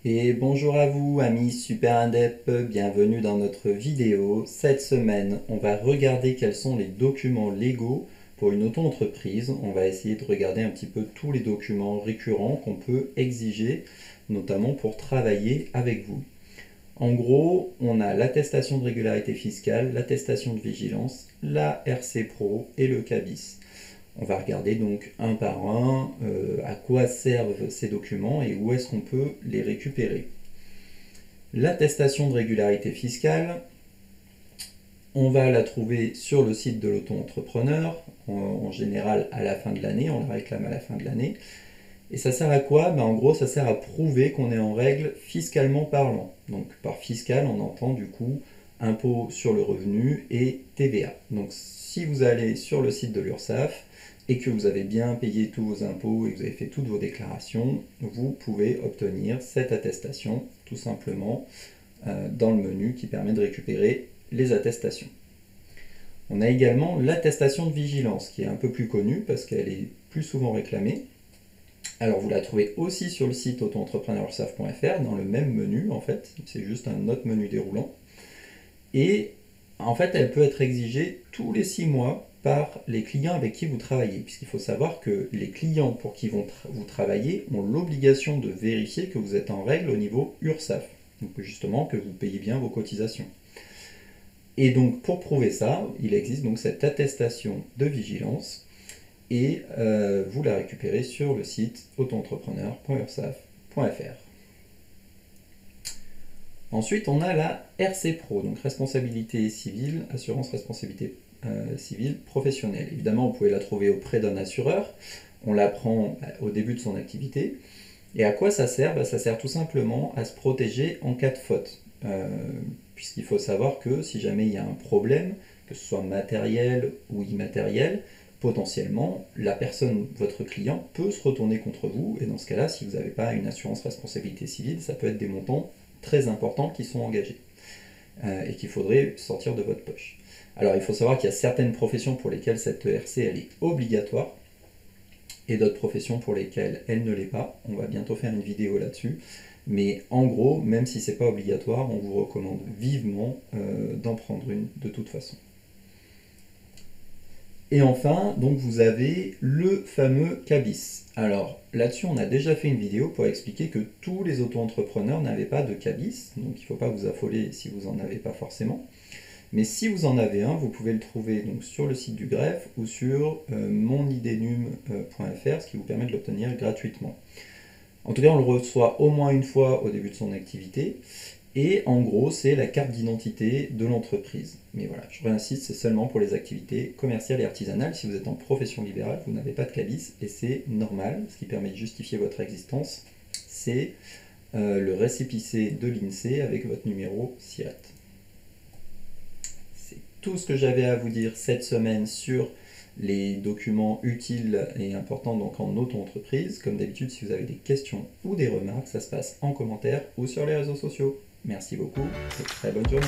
Et bonjour à vous, amis super indep, bienvenue dans notre vidéo. Cette semaine, on va regarder quels sont les documents légaux pour une auto-entreprise. On va essayer de regarder un petit peu tous les documents récurrents qu'on peut exiger, notamment pour travailler avec vous. En gros, on a l'attestation de régularité fiscale, l'attestation de vigilance, la RC Pro et le CABIS. On va regarder donc un par un à quoi servent ces documents et où est-ce qu'on peut les récupérer. L'attestation de régularité fiscale, on va la trouver sur le site de l'auto-entrepreneur, en général à la fin de l'année, on la réclame à la fin de l'année. Et ça sert à quoi? En gros, ça sert à prouver qu'on est en règle fiscalement parlant. Donc par fiscal, on entend du coup impôt sur le revenu et TVA. Donc si vous allez sur le site de l'URSSAF et que vous avez bien payé tous vos impôts et que vous avez fait toutes vos déclarations, vous pouvez obtenir cette attestation tout simplement dans le menu qui permet de récupérer les attestations. On a également l'attestation de vigilance qui est un peu plus connue parce qu'elle est plus souvent réclamée. Alors vous la trouvez aussi sur le site auto-entrepreneursaf.fr dans le même menu en fait, c'est juste un autre menu déroulant. Et en fait elle peut être exigée tous les 6 mois par les clients avec qui vous travaillez, puisqu'il faut savoir que les clients pour qui vous travaillez ont l'obligation de vérifier que vous êtes en règle au niveau URSSAF, donc justement que vous payez bien vos cotisations. Et donc pour prouver ça, il existe donc cette attestation de vigilance et vous la récupérez sur le site autoentrepreneur.ursaf.fr. Ensuite, on a la RC Pro, donc responsabilité civile, assurance responsabilité civile professionnelle. Évidemment, vous pouvez la trouver auprès d'un assureur. On la prend au début de son activité. Et à quoi ça sert? Ça sert tout simplement à se protéger en cas de faute. Puisqu'il faut savoir que si jamais il y a un problème, que ce soit matériel ou immatériel, potentiellement, la personne, votre client, peut se retourner contre vous. Et dans ce cas-là, si vous n'avez pas une assurance responsabilité civile, ça peut être des montants très importants qui sont engagés et qu'il faudrait sortir de votre poche. Alors, il faut savoir qu'il y a certaines professions pour lesquelles cette ERC elle est obligatoire et d'autres professions pour lesquelles elle ne l'est pas. On va bientôt faire une vidéo là-dessus. Mais en gros, même si ce n'est pas obligatoire, on vous recommande vivement d'en prendre une de toute façon. Et enfin, donc vous avez le fameux CABIS. Alors là-dessus, on a déjà fait une vidéo pour expliquer que tous les auto-entrepreneurs n'avaient pas de CABIS, donc il ne faut pas vous affoler si vous n'en avez pas forcément. Mais si vous en avez un, vous pouvez le trouver donc sur le site du greffe ou sur monidenum.fr, ce qui vous permet de l'obtenir gratuitement. En tout cas, on le reçoit au moins une fois au début de son activité. Et en gros, c'est la carte d'identité de l'entreprise. Mais voilà, je réinsiste, c'est seulement pour les activités commerciales et artisanales. Si vous êtes en profession libérale, vous n'avez pas de CABIS et c'est normal. Ce qui permet de justifier votre existence, c'est le récépissé de l'INSEE avec votre numéro SIRET. C'est tout ce que j'avais à vous dire cette semaine sur les documents utiles et importants donc en auto-entreprise. Comme d'habitude, si vous avez des questions ou des remarques, ça se passe en commentaire ou sur les réseaux sociaux. Merci beaucoup et très bonne journée.